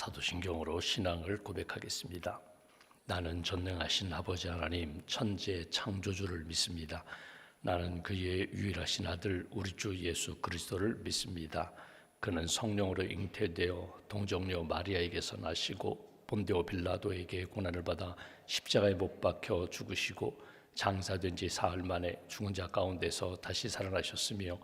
사도신경으로 신앙을 고백하겠습니다. 나는 전능하신 아버지 하나님 천지의 창조주를 믿습니다. 나는 그의 유일하신 아들 우리 주 예수 그리스도를 믿습니다. 그는 성령으로 잉태되어 동정녀 마리아에게서 나시고 본디오 빌라도에게 고난을 받아 십자가에 못 박혀 죽으시고 장사된 지 사흘 만에 죽은 자 가운데서 다시 살아나셨으며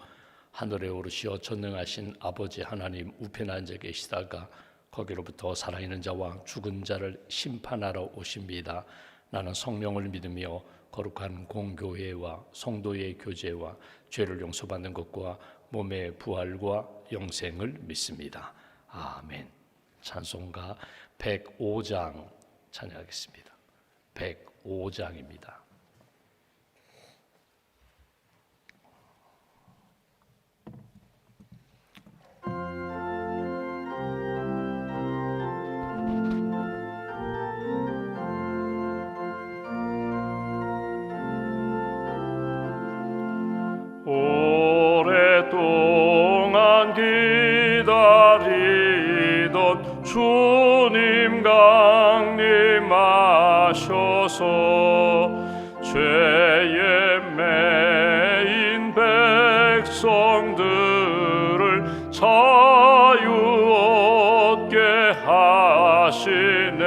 하늘에 오르시어 전능하신 아버지 하나님 우편에 앉아 계시다가 거기로부터 살아있는 자와 죽은 자를 심판하러 오십니다. 나는 성령을 믿으며 거룩한 공교회와 성도의 교제와 죄를 용서받는 것과 몸의 부활과 영생을 믿습니다. 아멘. 찬송가 105장 찬양하겠습니다. 105장입니다. 오랫동안 기다리던 주님 강림하셔서 죄에 매인 백성들을 자유 얻게 하시네.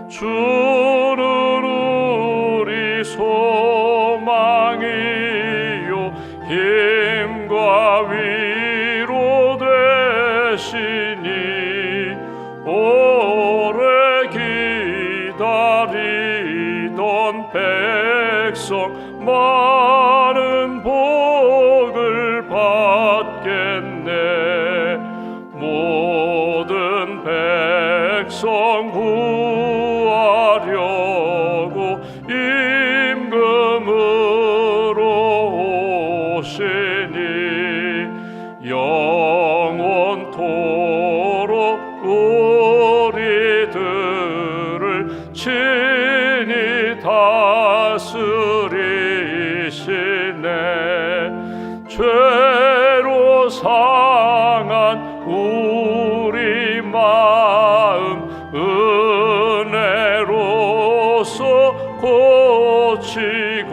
주는 우리 소망이요 힘과 위로 되시니 오래 기다리던 백성 많은 복을 받겠네. 모든 백성 구하려고 임금으로 오시니 영원토록 우리들을 친히 다스리시네. 죄로 상한 우리 마음 은혜로서 고치고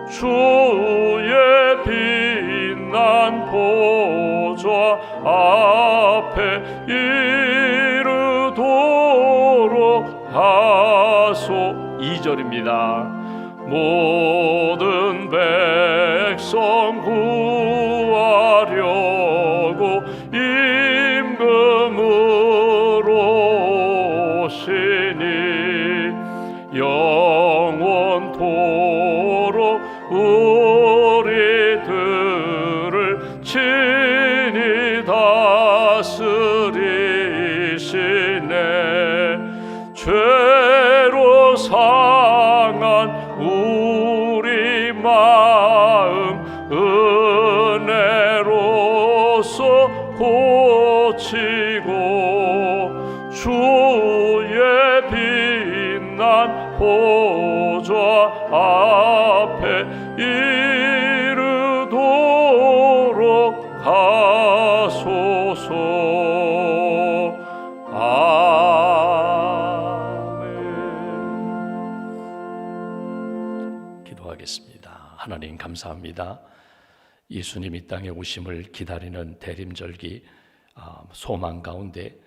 주의 빛난 보좌 앞에 이르도록 하소. 2절입니다. 모든 백성 구하려고 임금으로 오시니 영원토록 우리들을 친히 다스리시네. 죄로 상한 우리 마음 은혜로서 고치고 주의 빛난 보좌 앞에 이르도록 하소서. 아멘. 기도하겠습니다. 하나님 감사합니다. 예수님 이 땅에 오심을 기다리는 대림절기 소망 가운데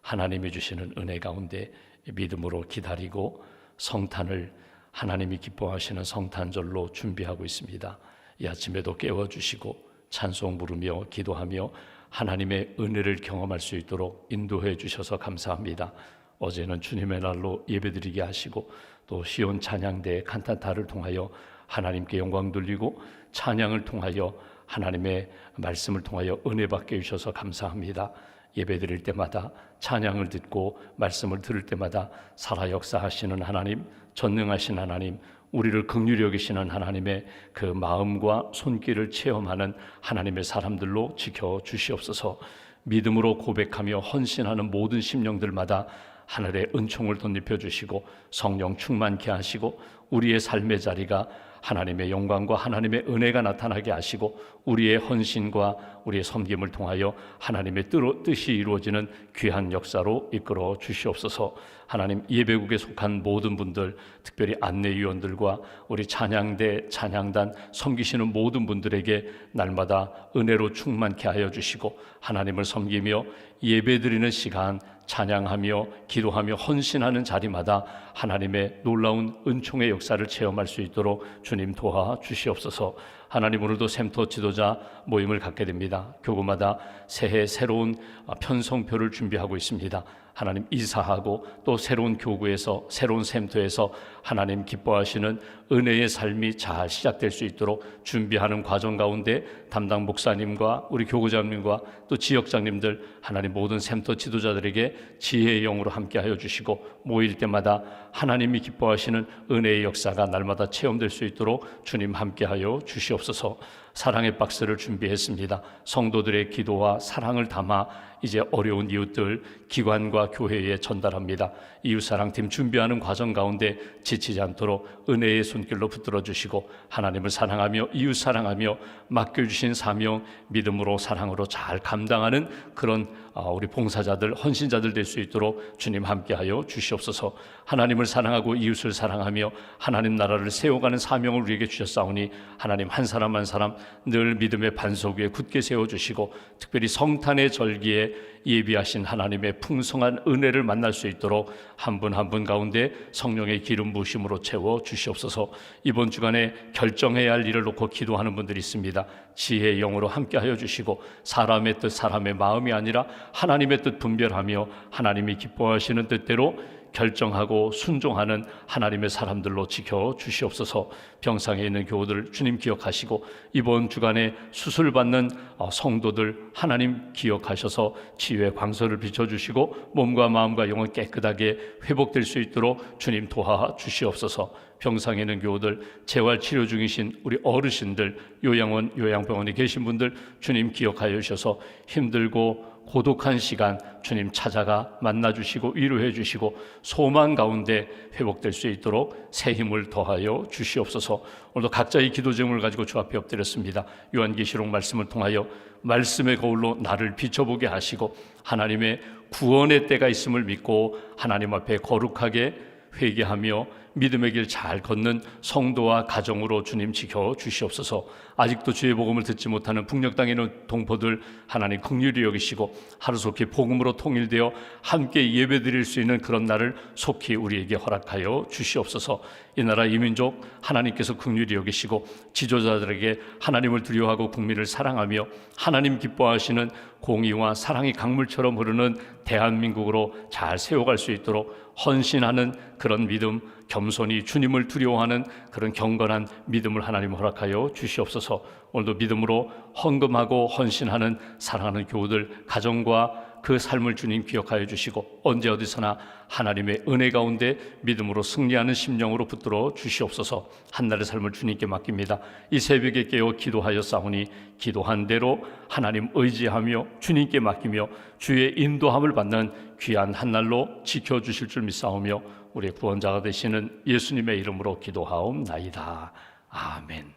하나님이 주시는 은혜 가운데 믿음으로 기다리고 성탄을 하나님이 기뻐하시는 성탄절로 준비하고 있습니다. 이 아침에도 깨워주시고 찬송 부르며 기도하며 하나님의 은혜를 경험할 수 있도록 인도해 주셔서 감사합니다. 어제는 주님의 날로 예배드리게 하시고 또 시온 찬양대 칸타타를 통하여 하나님께 영광 돌리고 찬양을 통하여 하나님의 말씀을 통하여 은혜 받게 해주셔서 감사합니다. 예배드릴 때마다 찬양을 듣고 말씀을 들을 때마다 살아 역사하시는 하나님, 전능하신 하나님, 우리를 긍휼히 여기시는 하나님의 그 마음과 손길을 체험하는 하나님의 사람들로 지켜주시옵소서. 믿음으로 고백하며 헌신하는 모든 심령들마다 하늘의 은총을 덧입혀 주시고 성령 충만케 하시고 우리의 삶의 자리가 하나님의 영광과 하나님의 은혜가 나타나게 하시고 우리의 헌신과 우리의 섬김을 통하여 하나님의 뜻이 이루어지는 귀한 역사로 이끌어 주시옵소서. 하나님, 예배국에 속한 모든 분들, 특별히 안내위원들과 우리 찬양대, 찬양단 섬기시는 모든 분들에게 날마다 은혜로 충만케 하여 주시고 하나님을 섬기며 예배드리는 시간, 찬양하며 기도하며 헌신하는 자리마다 하나님의 놀라운 은총의 역사를 체험할 수 있도록 주님 도와 주시옵소서. 하나님, 오늘도 샘터 지도자 모임을 갖게 됩니다. 교구마다 새해 새로운 편성표를 준비하고 있습니다. 하나님, 이사하고 또 새로운 교구에서, 새로운 샘터에서 하나님 기뻐하시는 은혜의 삶이 잘 시작될 수 있도록 준비하는 과정 가운데 담당 목사님과 우리 교구장님과 또 지역장님들, 하나님 모든 샘터 지도자들에게 지혜의 영으로 함께하여 주시고 모일 때마다 하나님이 기뻐하시는 은혜의 역사가 날마다 체험될 수 있도록 주님 함께하여 주시옵소서. 사랑의 박스를 준비했습니다. 성도들의 기도와 사랑을 담아 이제 어려운 이웃들, 기관과 교회에 전달합니다. 이웃사랑팀 준비하는 과정 가운데 지치지 않도록 은혜의 손길로 붙들어 주시고 하나님을 사랑하며 이웃 사랑하며 맡겨주신 사명 믿음으로 사랑으로 잘 감당하는 그런 우리 봉사자들, 헌신자들 될 수 있도록 주님 함께하여 주시옵소서. 하나님을 사랑하고 이웃을 사랑하며 하나님 나라를 세워가는 사명을 우리에게 주셨사오니 하나님 한 사람 한 사람 늘 믿음의 반석 위에 굳게 세워주시고 특별히 성탄의 절기에 예비하신 하나님의 풍성한 은혜를 만날 수 있도록 한 분 한 분 가운데 성령의 기름 부으심으로 채워 주시옵소서. 이번 주간에 결정해야 할 일을 놓고 기도하는 분들이 있습니다. 지혜의 영으로 함께하여 주시고 사람의 뜻, 사람의 마음이 아니라 하나님의 뜻 분별하며 하나님이 기뻐하시는 뜻대로 결정하고 순종하는 하나님의 사람들로 지켜 주시옵소서. 병상에 있는 교우들 주님 기억하시고 이번 주간에 수술받는 성도들 하나님 기억하셔서 치유의 광선을 비춰주시고 몸과 마음과 영은 깨끗하게 회복될 수 있도록 주님 도와 주시옵소서. 병상에 있는 교우들, 재활치료 중이신 우리 어르신들, 요양원, 요양병원에 계신 분들 주님 기억하여 주셔서 힘들고 고독한 시간 주님 찾아가 만나주시고 위로해 주시고 소망 가운데 회복될 수 있도록 새 힘을 더하여 주시옵소서. 오늘도 각자의 기도 제목을 가지고 주 앞에 엎드렸습니다. 요한계시록 말씀을 통하여 말씀의 거울로 나를 비춰보게 하시고 하나님의 구원의 때가 있음을 믿고 하나님 앞에 거룩하게 회개하며 믿음의 길 잘 걷는 성도와 가정으로 주님 지켜 주시옵소서. 아직도 주의 복음을 듣지 못하는 북녘 땅에 있는 동포들 하나님 긍휼히 여기시고 하루속히 복음으로 통일되어 함께 예배드릴 수 있는 그런 날을 속히 우리에게 허락하여 주시옵소서. 이 나라 이 민족 하나님께서 긍휼히 여기시고 지도자들에게 하나님을 두려워하고 국민을 사랑하며 하나님 기뻐하시는 공의와 사랑이 강물처럼 흐르는 대한민국으로 잘 세워갈 수 있도록 헌신하는 그런 믿음, 겸손히 주님을 두려워하는 그런 경건한 믿음을 하나님 허락하여 주시옵소서. 오늘도 믿음으로 헌금하고 헌신하는 사랑하는 교우들 가정과 그 삶을 주님 기억하여 주시고 언제 어디서나 하나님의 은혜 가운데 믿음으로 승리하는 심령으로 붙들어 주시옵소서. 한날의 삶을 주님께 맡깁니다. 이 새벽에 깨어 기도하여 싸우니 기도한 대로 하나님 의지하며 주님께 맡기며 주의 인도함을 받는 귀한 한날로 지켜주실 줄 믿사오며 우리의 구원자가 되시는 예수님의 이름으로 기도하옵나이다. 아멘.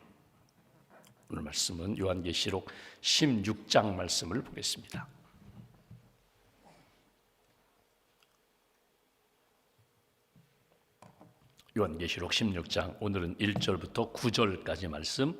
오늘 말씀은 요한계시록 16장 말씀을 보겠습니다. 요한계시록 16장 오늘은 1절부터 9절까지 말씀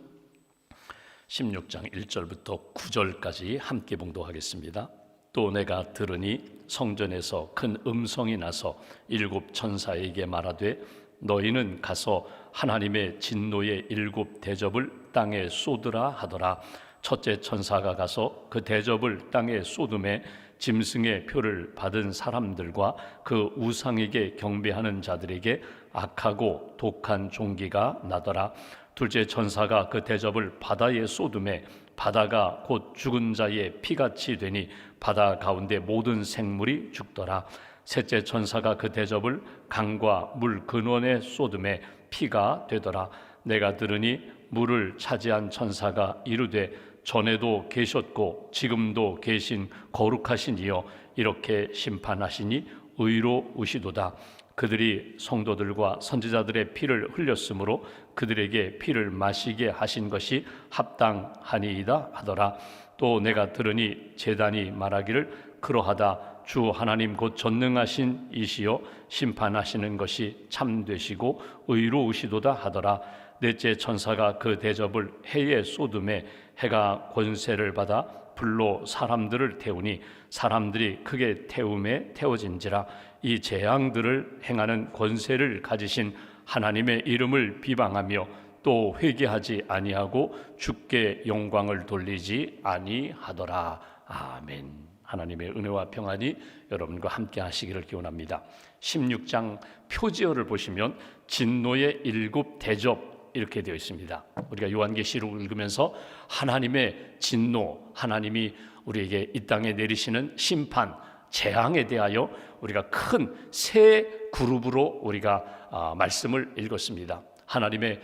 16장 1절부터 9절까지 함께 봉독하겠습니다. 또 내가 들으니 성전에서 큰 음성이 나서 7 천사에게 말하되 너희는 가서 하나님의 진노의 7 대접을 땅에 쏟으라 하더라. 첫째 천사가 가서 그 대접을 땅에 쏟음에 짐승의 표를 받은 사람들과 그 우상에게 경배하는 자들에게 악하고 독한 종기가 나더라. 둘째 천사가 그 대접을 바다에 쏟음에 바다가 곧 죽은 자의 피같이 되니 바다 가운데 모든 생물이 죽더라. 셋째 천사가 그 대접을 강과 물 근원에 쏟음에 피가 되더라. 내가 들으니 물을 차지한 천사가 이르되 전에도 계셨고 지금도 계신 거룩하신 이여 이렇게 심판하시니 의로우시도다. 그들이 성도들과 선지자들의 피를 흘렸으므로 그들에게 피를 마시게 하신 것이 합당하니이다 하더라. 또 내가 들으니 제단이 말하기를 그러하다 주 하나님 곧 전능하신 이시여 심판하시는 것이 참되시고 의로우시도다 하더라. 넷째 천사가 그 대접을 해에 쏟음에 해가 권세를 받아 불로 사람들을 태우니 사람들이 크게 태움에 태워진지라. 이 재앙들을 행하는 권세를 가지신 하나님의 이름을 비방하며 또 회개하지 아니하고 주께 영광을 돌리지 아니하더라. 아멘. 하나님의 은혜와 평안이 여러분과 함께 하시기를 기원합니다. 16장 표지어를 보시면 진노의 7 대접 이렇게 되어 있습니다. 우리가 요한계시록을 읽으면서 하나님의 진노, 하나님이 우리에게 이 땅에 내리시는 심판, 재앙에 대하여 우리가 큰 세 그룹으로 우리가 말씀을 읽었습니다. 하나님의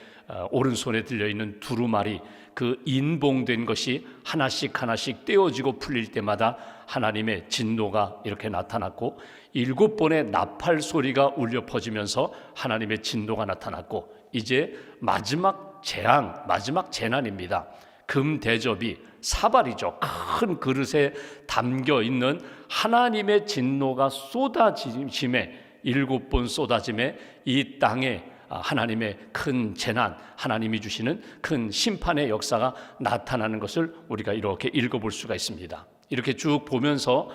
오른손에 들려있는 두루마리, 그 인봉된 것이 하나씩 하나씩 떼어지고 풀릴 때마다 하나님의 진노가 이렇게 나타났고 7번의 나팔 소리가 울려 퍼지면서 하나님의 진노가 나타났고 이제 마지막 재앙, 마지막 재난입니다. 금 대접이 사발이죠. 큰 그릇에 담겨 있는 하나님의 진노가 쏟아짐에 7번 쏟아짐에 이 땅에 하나님의 큰 재난, 하나님이 주시는 큰 심판의 역사가 나타나는 것을 우리가 이렇게 읽어볼 수가 있습니다. 이렇게 쭉 보면서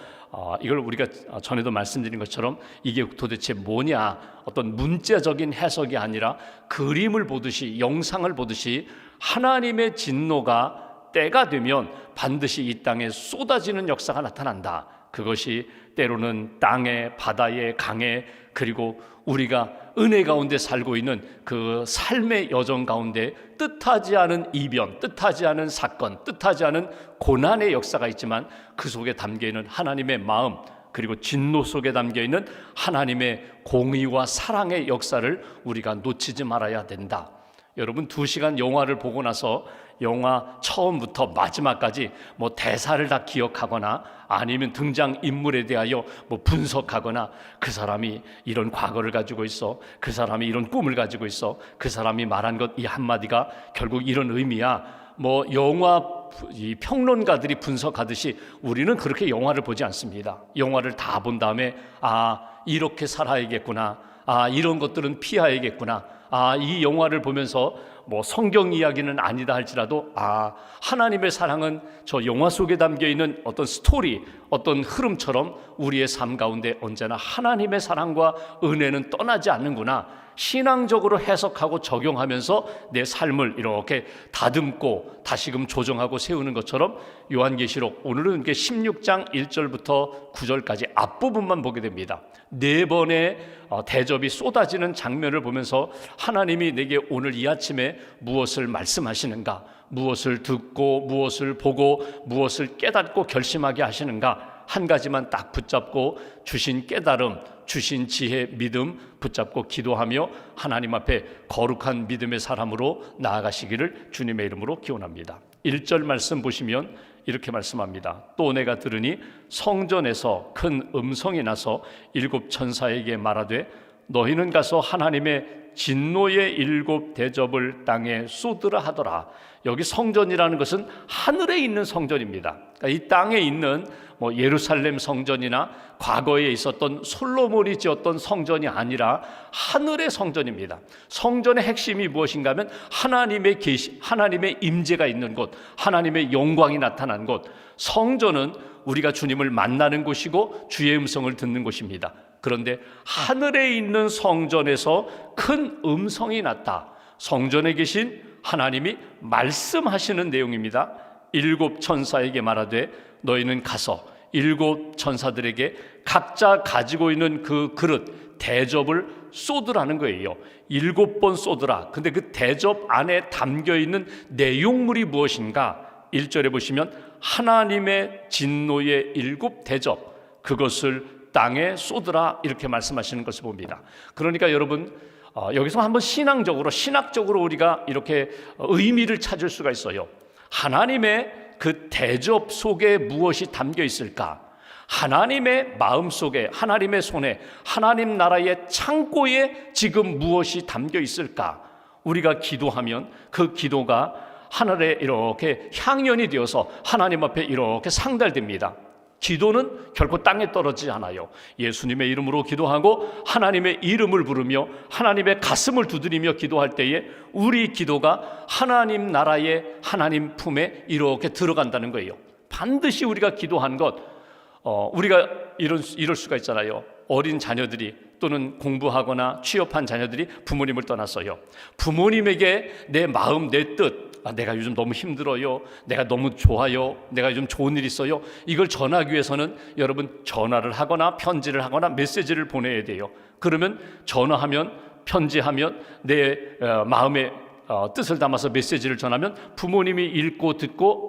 이걸 우리가 전에도 말씀드린 것처럼 이게 도대체 뭐냐, 어떤 문자적인 해석이 아니라 그림을 보듯이, 영상을 보듯이 하나님의 진노가 때가 되면 반드시 이 땅에 쏟아지는 역사가 나타난다. 그것이 때로는 땅에, 바다에, 강에, 그리고 우리가 은혜 가운데 살고 있는 그 삶의 여정 가운데 뜻하지 않은 이변, 뜻하지 않은 사건, 뜻하지 않은 고난의 역사가 있지만 그 속에 담겨있는 하나님의 마음, 그리고 진노 속에 담겨있는 하나님의 공의와 사랑의 역사를 우리가 놓치지 말아야 된다. 여러분 2시간 영화를 보고 나서 영화 처음부터 마지막까지 뭐 대사를 다 기억하거나 아니면 등장 인물에 대하여 뭐 분석하거나 그 사람이 이런 과거를 가지고 있어, 그 사람이 이런 꿈을 가지고 있어, 그 사람이 말한 것 이 한마디가 결국 이런 의미야, 뭐 영화 이 평론가들이 분석하듯이 우리는 그렇게 영화를 보지 않습니다. 영화를 다 본 다음에 이렇게 살아야겠구나, 이런 것들은 피해야겠구나, 이 영화를 보면서 뭐 성경 이야기는 아니다 할지라도 하나님의 사랑은 저 영화 속에 담겨있는 어떤 스토리, 어떤 흐름처럼 우리의 삶 가운데 언제나 하나님의 사랑과 은혜는 떠나지 않는구나, 신앙적으로 해석하고 적용하면서 내 삶을 이렇게 다듬고 다시금 조정하고 세우는 것처럼 요한계시록 오늘은 16장 1절부터 9절까지 앞부분만 보게 됩니다. 4번의 대접이 쏟아지는 장면을 보면서 하나님이 내게 오늘 이 아침에 무엇을 말씀하시는가, 무엇을 듣고 무엇을 보고 무엇을 깨닫고 결심하게 하시는가, 한 가지만 딱 붙잡고 주신 깨달음, 주신 지혜, 믿음 붙잡고 기도하며 하나님 앞에 거룩한 믿음의 사람으로 나아가시기를 주님의 이름으로 기원합니다. 1절 말씀 보시면 이렇게 말씀합니다. 또 내가 들으니 성전에서 큰 음성이 나서 7 천사에게 말하되 너희는 가서 하나님의 진노의 7 대접을 땅에 쏟으라 하더라. 여기 성전이라는 것은 하늘에 있는 성전입니다. 그러니까 이 땅에 있는 뭐 예루살렘 성전이나 과거에 있었던 솔로몬이 지었던 성전이 아니라 하늘의 성전입니다. 성전의 핵심이 무엇인가 하면 하나님의 계시, 하나님의 임재가 있는 곳, 하나님의 영광이 나타난 곳. 성전은 우리가 주님을 만나는 곳이고 주의 음성을 듣는 곳입니다. 그런데 하늘에 있는 성전에서 큰 음성이 났다. 성전에 계신 하나님이 말씀하시는 내용입니다. 7 천사에게 말하되 너희는 가서 7 천사들에게 각자 가지고 있는 그 그릇 대접을 쏟으라는 거예요. 7번 쏟으라. 근데 그 대접 안에 담겨있는 내용물이 무엇인가? 1절에 보시면 하나님의 진노의 7 대접, 그것을 땅에 쏟으라 이렇게 말씀하시는 것을 봅니다. 그러니까 여러분 여기서 한번 신학적으로 우리가 이렇게 의미를 찾을 수가 있어요. 하나님의 그 대접 속에 무엇이 담겨 있을까? 하나님의 마음속에, 하나님의 손에, 하나님 나라의 창고에 지금 무엇이 담겨 있을까? 우리가 기도하면 그 기도가 하늘에 이렇게 향연이 되어서 하나님 앞에 이렇게 상달됩니다. 기도는 결코 땅에 떨어지지 않아요. 예수님의 이름으로 기도하고 하나님의 이름을 부르며 하나님의 가슴을 두드리며 기도할 때에 우리 기도가 하나님 나라의 하나님 품에 이렇게 들어간다는 거예요. 반드시 우리가 기도한 것, 우리가 이럴 수가 있잖아요. 어린 자녀들이 또는 공부하거나 취업한 자녀들이 부모님을 떠났어요. 부모님에게 내 마음, 내 뜻, 내가 요즘 너무 힘들어요, 내가 너무 좋아요, 내가 요즘 좋은 일 있어요, 이걸 전하기 위해서는 여러분 전화를 하거나 편지를 하거나 메시지를 보내야 돼요. 그러면 전화하면, 편지하면 내 마음의 뜻을 담아서 메시지를 전하면 부모님이 읽고 듣고,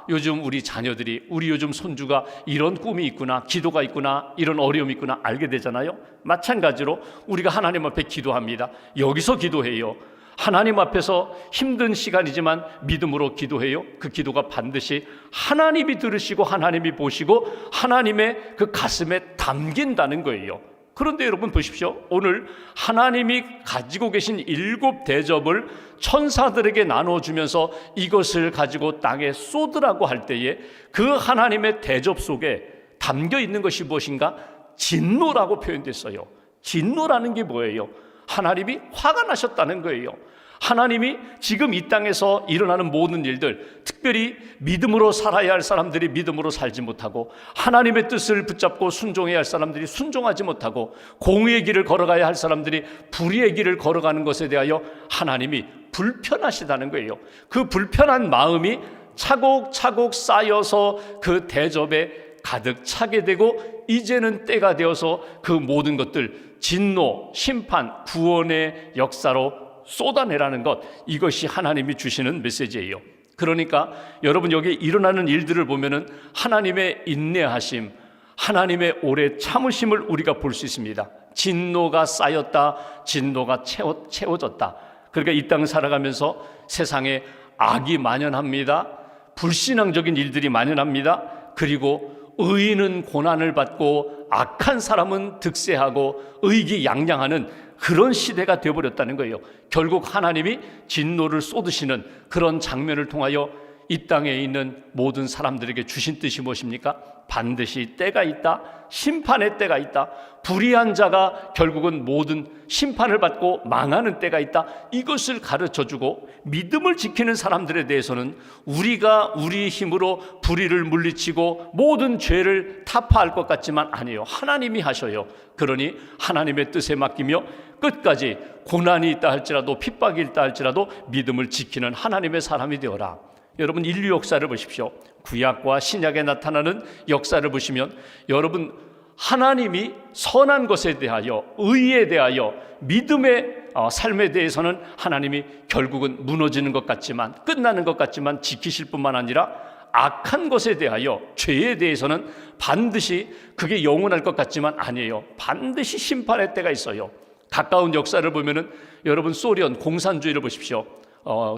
요즘 우리 자녀들이, 우리 요즘 손주가 이런 꿈이 있구나, 기도가 있구나, 이런 어려움이 있구나 알게 되잖아요. 마찬가지로 우리가 하나님 앞에 기도합니다. 여기서 기도해요. 하나님 앞에서 힘든 시간이지만 믿음으로 기도해요. 그 기도가 반드시 하나님이 들으시고 하나님이 보시고 하나님의 그 가슴에 담긴다는 거예요. 그런데 여러분 보십시오. 오늘 하나님이 가지고 계신 7 대접을 천사들에게 나눠주면서 이것을 가지고 땅에 쏟으라고 할 때에 그 하나님의 대접 속에 담겨 있는 것이 무엇인가? 진노라고 표현됐어요. 진노라는 게 뭐예요? 하나님이 화가 나셨다는 거예요. 하나님이 지금 이 땅에서 일어나는 모든 일들, 특별히 믿음으로 살아야 할 사람들이 믿음으로 살지 못하고, 하나님의 뜻을 붙잡고 순종해야 할 사람들이 순종하지 못하고, 공의의 길을 걸어가야 할 사람들이 불의의 길을 걸어가는 것에 대하여 하나님이 불편하시다는 거예요. 그 불편한 마음이 차곡차곡 쌓여서 그 대접에 가득 차게 되고, 이제는 때가 되어서 그 모든 것들 진노, 심판, 구원의 역사로 쏟아내라는 것, 이것이 하나님이 주시는 메시지예요. 그러니까 여러분 여기 일어나는 일들을 보면은 하나님의 인내하심, 하나님의 오래 참으심을 우리가 볼 수 있습니다. 진노가 쌓였다, 진노가 채워졌다. 그러니까 이 땅을 살아가면서 세상에 악이 만연합니다. 불신앙적인 일들이 만연합니다. 그리고 의인은 고난을 받고 악한 사람은 득세하고 의기양양하는 그런 시대가 되어버렸다는 거예요. 결국 하나님이 진노를 쏟으시는 그런 장면을 통하여 이 땅에 있는 모든 사람들에게 주신 뜻이 무엇입니까? 반드시 때가 있다, 심판의 때가 있다, 불의한 자가 결국은 모든 심판을 받고 망하는 때가 있다, 이것을 가르쳐주고, 믿음을 지키는 사람들에 대해서는 우리가 우리 힘으로 불의를 물리치고 모든 죄를 타파할 것 같지만 아니에요. 하나님이 하셔요. 그러니 하나님의 뜻에 맡기며 끝까지 고난이 있다 할지라도 핍박이 있다 할지라도 믿음을 지키는 하나님의 사람이 되어라. 여러분 인류 역사를 보십시오. 구약과 신약에 나타나는 역사를 보시면 여러분 하나님이 선한 것에 대하여, 의에 대하여, 믿음의 삶에 대해서는 하나님이 결국은 무너지는 것 같지만, 끝나는 것 같지만 지키실 뿐만 아니라 악한 것에 대하여, 죄에 대해서는 반드시 그게 영원할 것 같지만 아니에요. 반드시 심판의 때가 있어요. 가까운 역사를 보면은 여러분 소련 공산주의를 보십시오.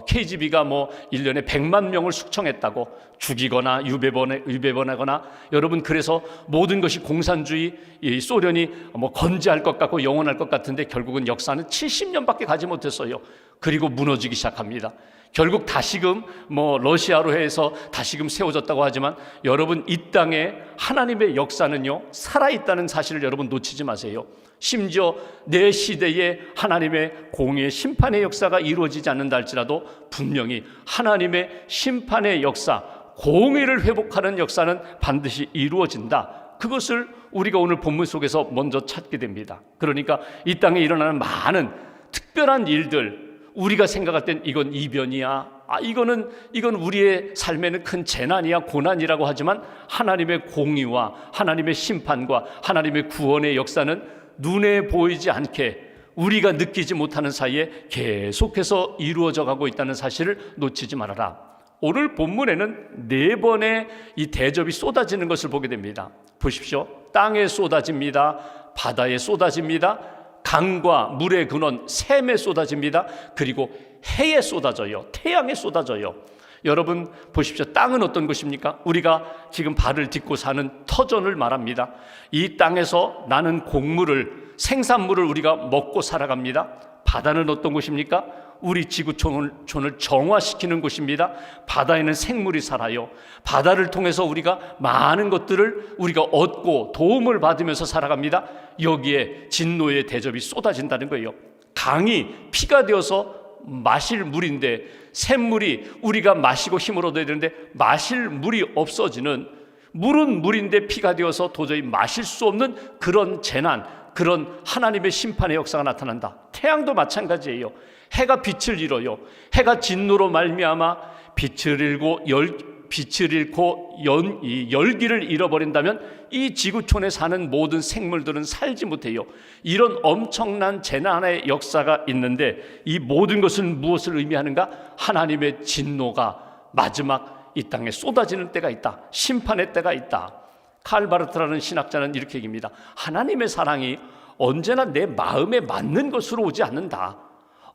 KGB가 1년에 100만 명을 숙청했다고, 죽이거나 유배보내거나, 여러분 그래서 모든 것이 공산주의, 이 소련이 건재할 것 같고 영원할 것 같은데 결국은 역사는 70년밖에 가지 못했어요. 그리고 무너지기 시작합니다. 결국 다시금 러시아로 해서 다시금 세워졌다고 하지만 여러분 이 땅에 하나님의 역사는요 살아있다는 사실을 여러분 놓치지 마세요. 심지어 내 시대에 하나님의 공의의 심판의 역사가 이루어지지 않는다 할지라도 분명히 하나님의 심판의 역사, 공의를 회복하는 역사는 반드시 이루어진다. 그것을 우리가 오늘 본문 속에서 먼저 찾게 됩니다. 그러니까 이 땅에 일어나는 많은 특별한 일들, 우리가 생각할 땐 이건 이변이야, 이건 우리의 삶에는 큰 재난이야, 고난이라고 하지만 하나님의 공의와 하나님의 심판과 하나님의 구원의 역사는 눈에 보이지 않게 우리가 느끼지 못하는 사이에 계속해서 이루어져 가고 있다는 사실을 놓치지 말아라. 오늘 본문에는 4번의 이 대접이 쏟아지는 것을 보게 됩니다. 보십시오. 땅에 쏟아집니다. 바다에 쏟아집니다. 강과 물의 근원 샘에 쏟아집니다. 그리고 해에 쏟아져요. 태양에 쏟아져요. 여러분 보십시오. 땅은 어떤 것입니까? 우리가 지금 발을 딛고 사는 터전을 말합니다. 이 땅에서 나는 곡물을, 생산물을 우리가 먹고 살아갑니다. 바다는 어떤 곳입니까? 우리 지구촌을 정화시키는 곳입니다. 바다에는 생물이 살아요. 바다를 통해서 우리가 많은 것들을 우리가 얻고 도움을 받으면서 살아갑니다. 여기에 진노의 대접이 쏟아진다는 거예요. 강이 피가 되어서 마실 물인데, 샘물이 우리가 마시고 힘을 얻어야 되는데 마실 물이 없어지는, 물은 물인데 피가 되어서 도저히 마실 수 없는 그런 재난, 그런 하나님의 심판의 역사가 나타난다. 태양도 마찬가지예요. 해가 빛을 잃어요. 해가 진노로 말미암아 빛을 잃고 열기를 잃어버린다면 이 지구촌에 사는 모든 생물들은 살지 못해요. 이런 엄청난 재난의 역사가 있는데 이 모든 것은 무엇을 의미하는가? 하나님의 진노가 마지막 이 땅에 쏟아지는 때가 있다. 심판의 때가 있다. 칼 바르트라는 신학자는 이렇게 얘기합니다. 하나님의 사랑이 언제나 내 마음에 맞는 것으로 오지 않는다.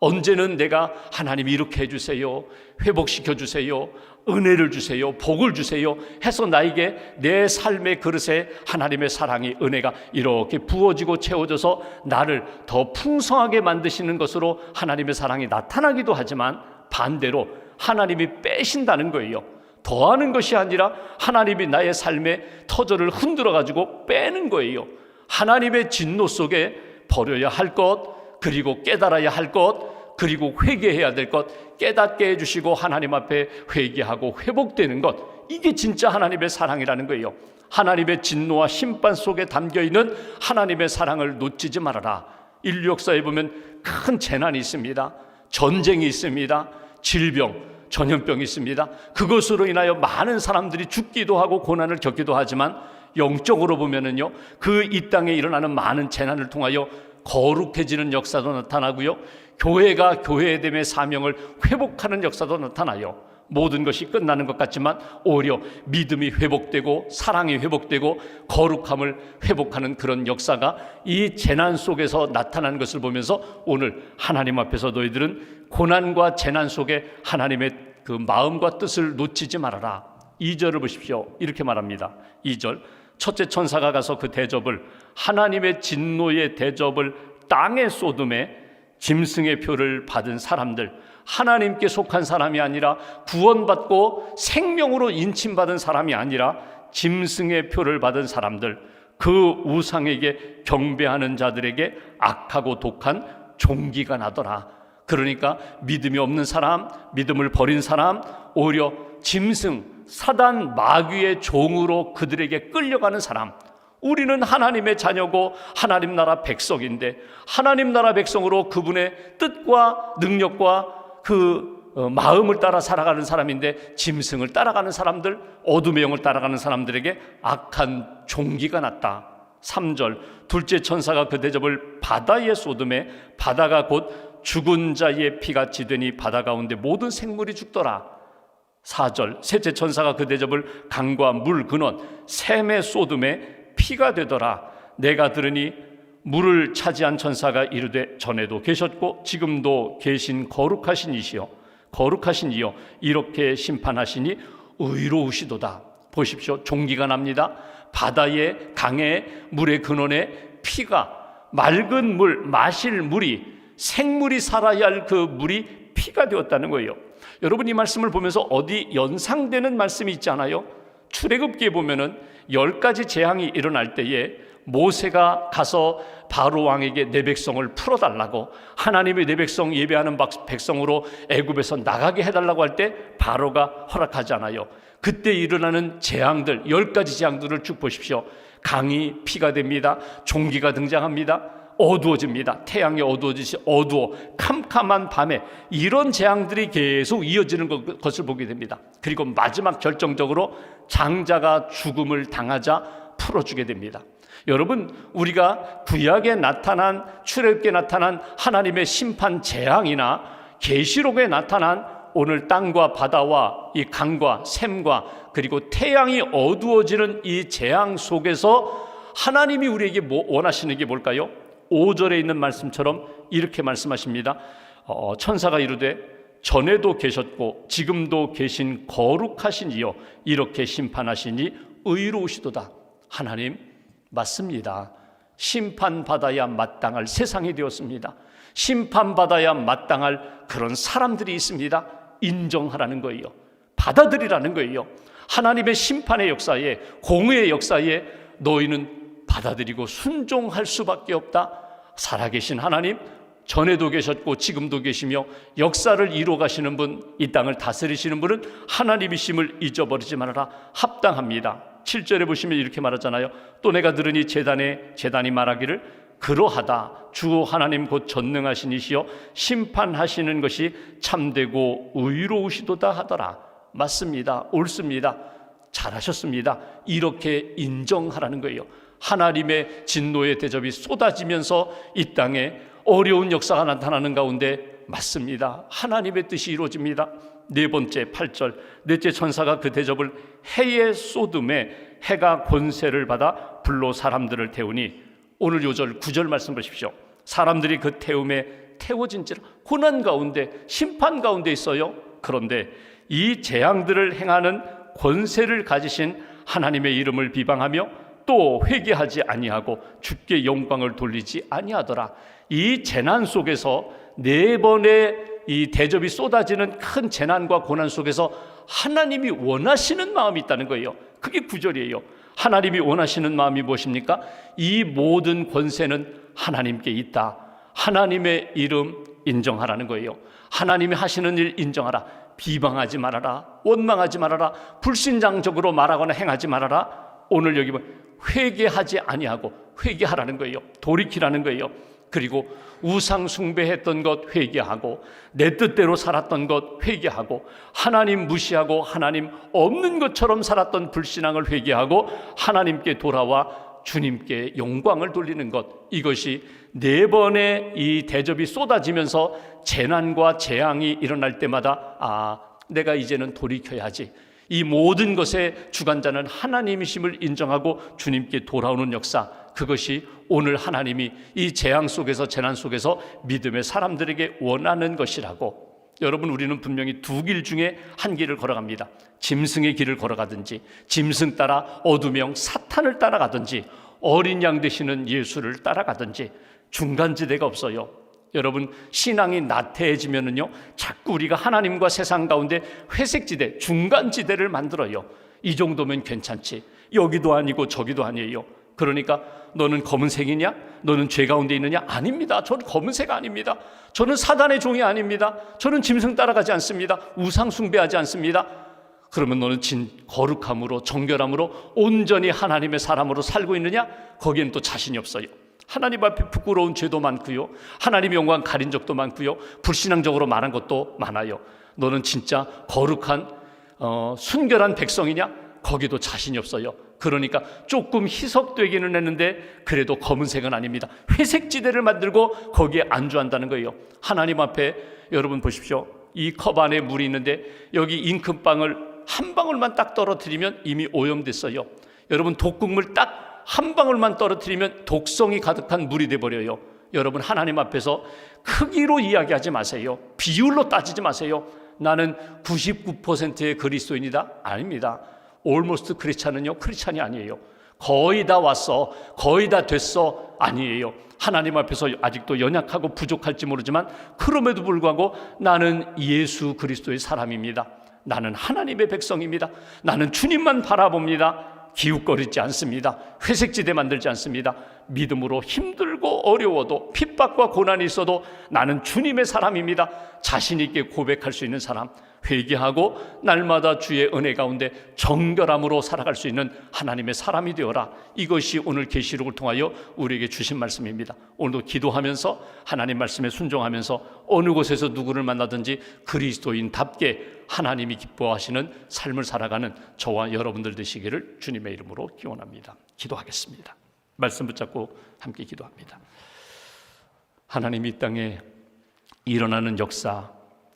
언제는 내가 하나님이 이렇게 해주세요, 회복시켜 주세요, 은혜를 주세요, 복을 주세요 해서 나에게 내 삶의 그릇에 하나님의 사랑이, 은혜가 이렇게 부어지고 채워져서 나를 더 풍성하게 만드시는 것으로 하나님의 사랑이 나타나기도 하지만, 반대로 하나님이 빼신다는 거예요. 더하는 것이 아니라 하나님이 나의 삶의 터전을 흔들어 가지고 빼는 거예요. 하나님의 진노 속에 버려야 할 것, 그리고 깨달아야 할 것, 그리고 회개해야 될 것 깨닫게 해주시고 하나님 앞에 회개하고 회복되는 것, 이게 진짜 하나님의 사랑이라는 거예요. 하나님의 진노와 심판 속에 담겨있는 하나님의 사랑을 놓치지 말아라. 인류 역사에 보면 큰 재난이 있습니다. 전쟁이 있습니다. 질병, 전염병이 있습니다. 그것으로 인하여 많은 사람들이 죽기도 하고 고난을 겪기도 하지만, 영적으로 보면은요, 그 이 땅에 일어나는 많은 재난을 통하여 거룩해지는 역사도 나타나고요, 교회가 교회됨의 사명을 회복하는 역사도 나타나요. 모든 것이 끝나는 것 같지만 오히려 믿음이 회복되고 사랑이 회복되고 거룩함을 회복하는 그런 역사가 이 재난 속에서 나타나는 것을 보면서 오늘 하나님 앞에서 너희들은 고난과 재난 속에 하나님의 그 마음과 뜻을 놓치지 말아라. 2절을 보십시오. 이렇게 말합니다. 2절, 첫째 천사가 가서 그 대접을, 하나님의 진노의 대접을 땅에 쏟음에 짐승의 표를 받은 사람들, 하나님께 속한 사람이 아니라 구원받고 생명으로 인침받은 사람이 아니라 짐승의 표를 받은 사람들, 그 우상에게 경배하는 자들에게 악하고 독한 종기가 나더라. 그러니까 믿음이 없는 사람, 믿음을 버린 사람, 오히려 짐승, 사단 마귀의 종으로 그들에게 끌려가는 사람, 우리는 하나님의 자녀고 하나님 나라 백성인데 하나님 나라 백성으로 그분의 뜻과 능력과 그 마음을 따라 살아가는 사람인데 짐승을 따라가는 사람들, 어둠의 영을 따라가는 사람들에게 악한 종기가 났다. 3절, 둘째 천사가 그 대접을 바다에 쏟음에 바다가 곧 죽은 자의 피같이 되니 바다 가운데 모든 생물이 죽더라. 4절, 셋째 천사가 그 대접을 강과 물 근원 샘에 쏟음에 피가 되더라. 내가 들으니 물을 차지한 천사가 이르되 전에도 계셨고 지금도 계신 거룩하신 이요 이렇게 심판하시니 의로우시도다. 보십시오. 종기가 납니다. 바다에, 강에, 물의 근원에 피가, 맑은 물, 마실 물이, 생물이 살아야 할 그 물이 피가 되었다는 거예요. 여러분, 이 말씀을 보면서 어디 연상되는 말씀이 있지 않아요? 출애굽기에 보면은 10가지 재앙이 일어날 때에 모세가 가서 바로 왕에게 내 백성을 풀어달라고, 하나님이 내 백성 예배하는 백성으로 애굽에서 나가게 해달라고 할 때 바로가 허락하지 않아요. 그때 일어나는 재앙들, 10가지 재앙들을 쭉 보십시오. 강이 피가 됩니다. 종기가 등장합니다. 어두워집니다. 태양이 어두워지시 어두워 캄캄한 밤에 이런 재앙들이 계속 이어지는 것을 보게 됩니다. 그리고 마지막 결정적으로 장자가 죽음을 당하자 풀어주게 됩니다. 여러분, 우리가 구약에 나타난, 출애굽기에 나타난 하나님의 심판 재앙이나 계시록에 나타난 오늘 땅과 바다와 이 강과 샘과 그리고 태양이 어두워지는 이 재앙 속에서 하나님이 우리에게 원하시는 게 뭘까요? 5절에 있는 말씀처럼 이렇게 말씀하십니다. 천사가 이르되 전에도 계셨고 지금도 계신 거룩하신 이여 이렇게 심판하시니 의로우시도다. 하나님, 맞습니다. 심판받아야 마땅할 세상이 되었습니다. 심판받아야 마땅할 그런 사람들이 있습니다. 인정하라는 거예요. 받아들이라는 거예요. 하나님의 심판의 역사에, 공의의 역사에 너희는 받아들이고 순종할 수밖에 없다. 살아계신 하나님, 전에도 계셨고 지금도 계시며 역사를 이루어 가시는 분, 이 땅을 다스리시는 분은 하나님이심을 잊어버리지 말아라. 합당합니다. 7절에 보시면 이렇게 말하잖아요. 또 내가 들으니 제단이 말하기를 그러하다. 주 하나님 곧 전능하신 이시여 심판하시는 것이 참되고 의로우시도다 하더라. 맞습니다. 옳습니다. 잘하셨습니다. 이렇게 인정하라는 거예요. 하나님의 진노의 대접이 쏟아지면서 이 땅에 어려운 역사가 나타나는 가운데 맞습니다. 하나님의 뜻이 이루어집니다. 네 번째 8절, 넷째 천사가 그 대접을 해에 쏟음에 해가 권세를 받아 불로 사람들을 태우니, 오늘 요절 9절 말씀 보십시오. 사람들이 그 태움에 태워진지라. 고난 가운데, 심판 가운데 있어요. 그런데 이 재앙들을 행하는 권세를 가지신 하나님의 이름을 비방하며 또 회개하지 아니하고 주께 영광을 돌리지 아니하더라. 이 재난 속에서 네 번의 이 대접이 쏟아지는 큰 재난과 고난 속에서 하나님이 원하시는 마음이 있다는 거예요. 그게 9절이에요. 하나님이 원하시는 마음이 무엇입니까? 이 모든 권세는 하나님께 있다. 하나님의 이름 인정하라는 거예요. 하나님이 하시는 일 인정하라. 비방하지 말아라. 원망하지 말아라. 불신장적으로 말하거나 행하지 말아라. 오늘 여기 회개하지 아니하고 회개하라는 거예요. 돌이키라는 거예요. 그리고 우상 숭배했던 것 회개하고 내 뜻대로 살았던 것 회개하고 하나님 무시하고 하나님 없는 것처럼 살았던 불신앙을 회개하고 하나님께 돌아와 주님께 영광을 돌리는 것, 이것이 네 번의 이 대접이 쏟아지면서 재난과 재앙이 일어날 때마다 내가 이제는 돌이켜야지. 이 모든 것의 주관자는 하나님이심을 인정하고 주님께 돌아오는 역사, 그것이 오늘 하나님이 이 재앙 속에서, 재난 속에서 믿음의 사람들에게 원하는 것이라고. 여러분, 우리는 분명히 두 길 중에 한 길을 걸어갑니다. 짐승의 길을 걸어가든지, 짐승 따라 어두명 사탄을 따라가든지, 어린 양 되시는 예수를 따라가든지, 중간지대가 없어요. 여러분, 신앙이 나태해지면은요, 자꾸 우리가 하나님과 세상 가운데 회색지대, 중간지대를 만들어요. 이 정도면 괜찮지, 여기도 아니고 저기도 아니에요. 그러니까 너는 검은색이냐? 너는 죄 가운데 있느냐? 아닙니다. 저는 검은색 아닙니다. 저는 사단의 종이 아닙니다. 저는 짐승 따라가지 않습니다. 우상 숭배하지 않습니다. 그러면 너는 거룩함으로, 정결함으로 온전히 하나님의 사람으로 살고 있느냐? 거기에는 또 자신이 없어요. 하나님 앞에 부끄러운 죄도 많고요, 하나님의 영광 가린 적도 많고요, 불신앙적으로 말한 것도 많아요. 너는 진짜 거룩한 순결한 백성이냐? 거기도 자신이 없어요. 그러니까 조금 희석되기는 했는데 그래도 검은색은 아닙니다. 회색지대를 만들고 거기에 안주한다는 거예요. 하나님 앞에 여러분 보십시오. 이 컵 안에 물이 있는데 여기 잉크방울 한 방울만 딱 떨어뜨리면 이미 오염됐어요. 여러분, 독극물 딱 한 방울만 떨어뜨리면 독성이 가득한 물이 돼버려요. 여러분, 하나님 앞에서 크기로 이야기하지 마세요. 비율로 따지지 마세요. 나는 99%의 그리스도인이다? 아닙니다. almost 크리스찬은요, 크리스찬이 아니에요. 거의 다 왔어, 거의 다 됐어, 아니에요. 하나님 앞에서 아직도 연약하고 부족할지 모르지만 그럼에도 불구하고 나는 예수 그리스도의 사람입니다. 나는 하나님의 백성입니다. 나는 주님만 바라봅니다. 기웃거리지 않습니다. 회색지대 만들지 않습니다. 믿음으로 힘들고 어려워도 핍박과 고난이 있어도 나는 주님의 사람입니다. 자신 있게 고백할 수 있는 사람, 회개하고 날마다 주의 은혜 가운데 정결함으로 살아갈 수 있는 하나님의 사람이 되어라. 이것이 오늘 계시록을 통하여 우리에게 주신 말씀입니다. 오늘도 기도하면서 하나님 말씀에 순종하면서 어느 곳에서 누구를 만나든지 그리스도인답게 하나님이 기뻐하시는 삶을 살아가는 저와 여러분들 되시기를 주님의 이름으로 기원합니다. 기도하겠습니다. 말씀 붙잡고 함께 기도합니다. 하나님, 이 땅에 일어나는 역사,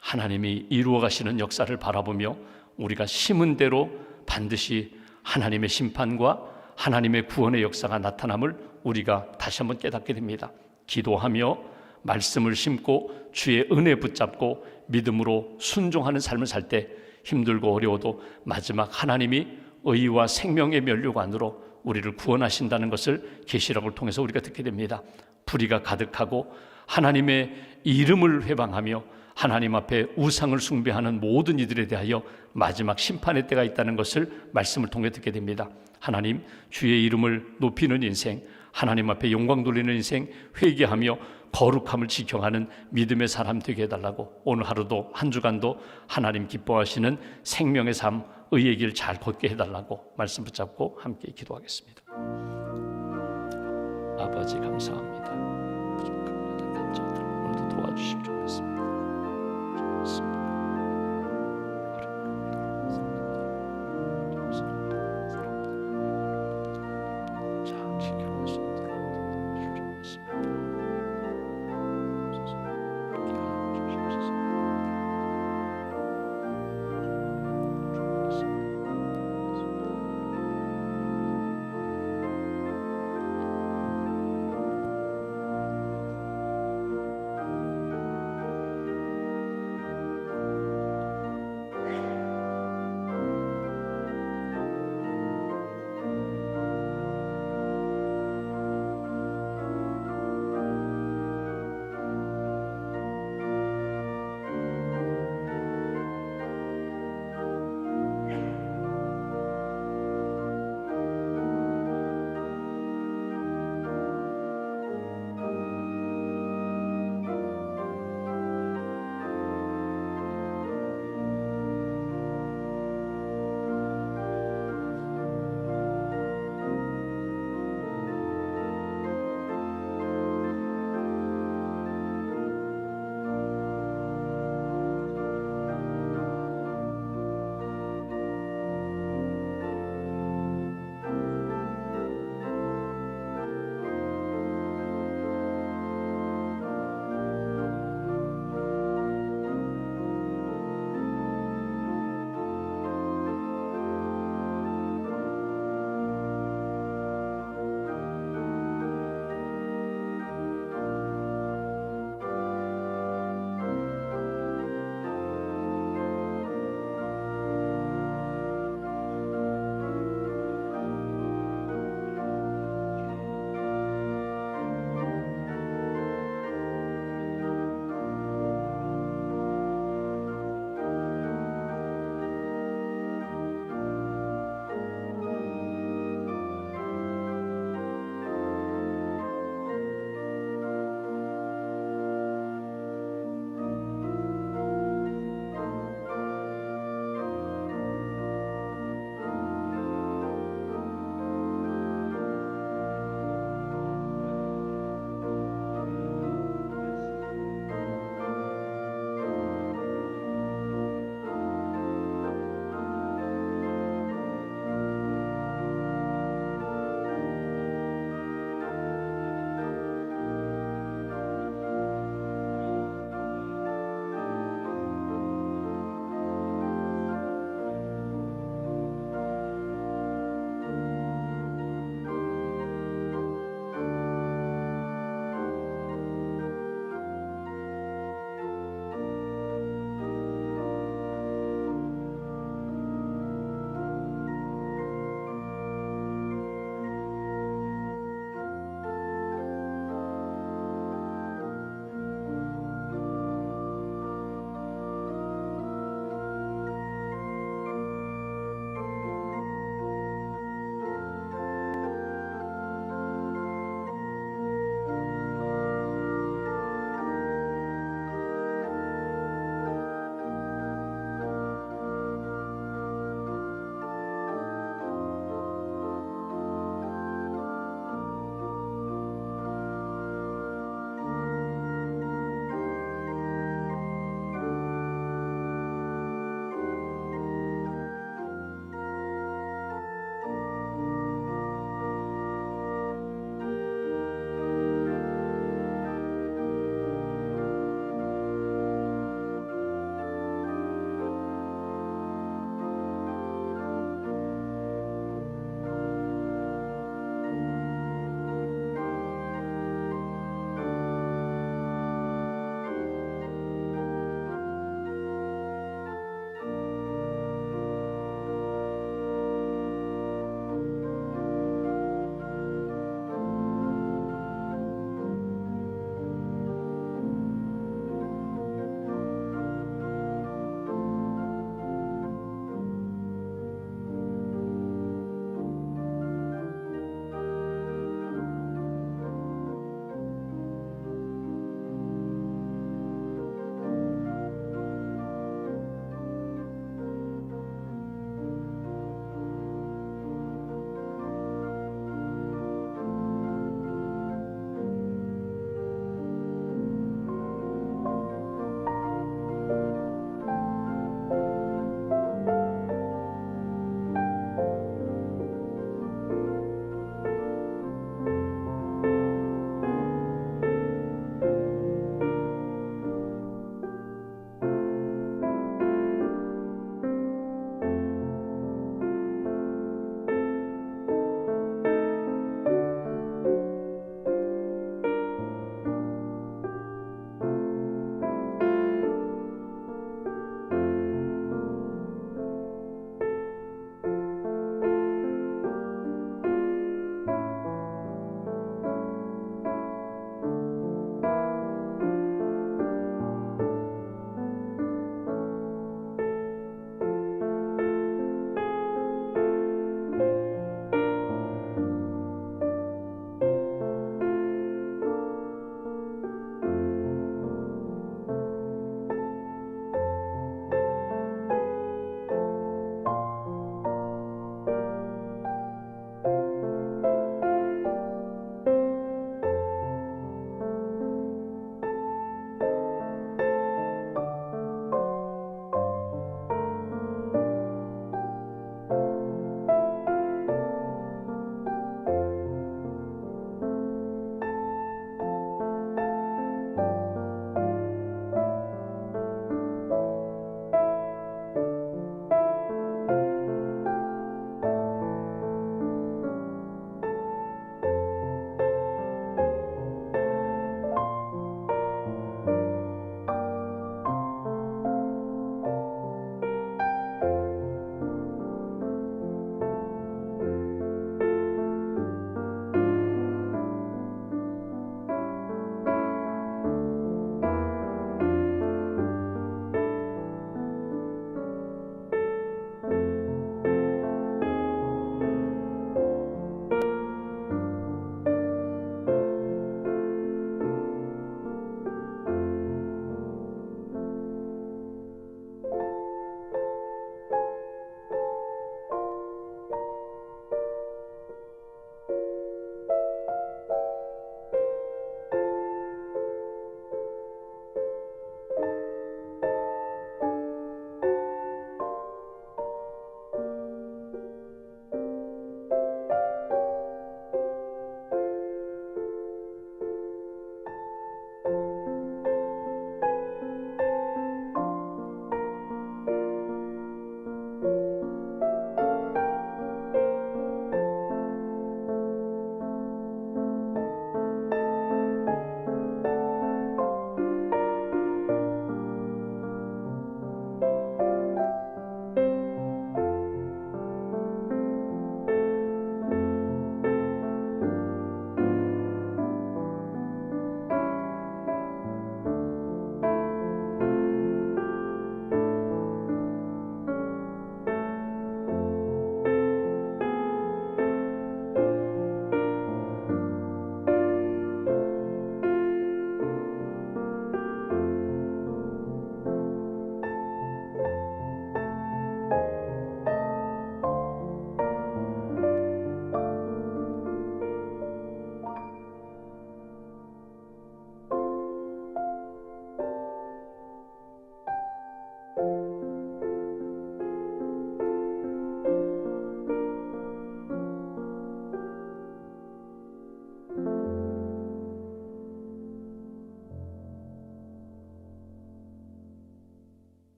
하나님이 이루어 가시는 역사를 바라보며 우리가 심은 대로 반드시 하나님의 심판과 하나님의 구원의 역사가 나타남을 우리가 다시 한번 깨닫게 됩니다. 기도하며 말씀을 심고 주의 은혜 붙잡고 믿음으로 순종하는 삶을 살 때 힘들고 어려워도 마지막 하나님이 의와 생명의 면류관으로 우리를 구원하신다는 것을 계시록을 통해서 우리가 듣게 됩니다. 불의가 가득하고 하나님의 이름을 회방하며 하나님 앞에 우상을 숭배하는 모든 이들에 대하여 마지막 심판의 때가 있다는 것을 말씀을 통해 듣게 됩니다. 하나님, 주의 이름을 높이는 인생, 하나님 앞에 영광 돌리는 인생, 회개하며 거룩함을 지켜가는 믿음의 사람 되게 해달라고, 오늘 하루도 한 주간도 하나님 기뻐하시는 생명의 삶, 의의 길 잘 걷게 해달라고 말씀 붙잡고 함께 기도하겠습니다. 아버지 감사합니다. 부족합니다. 감사합니다. 오늘도 도와주십시오.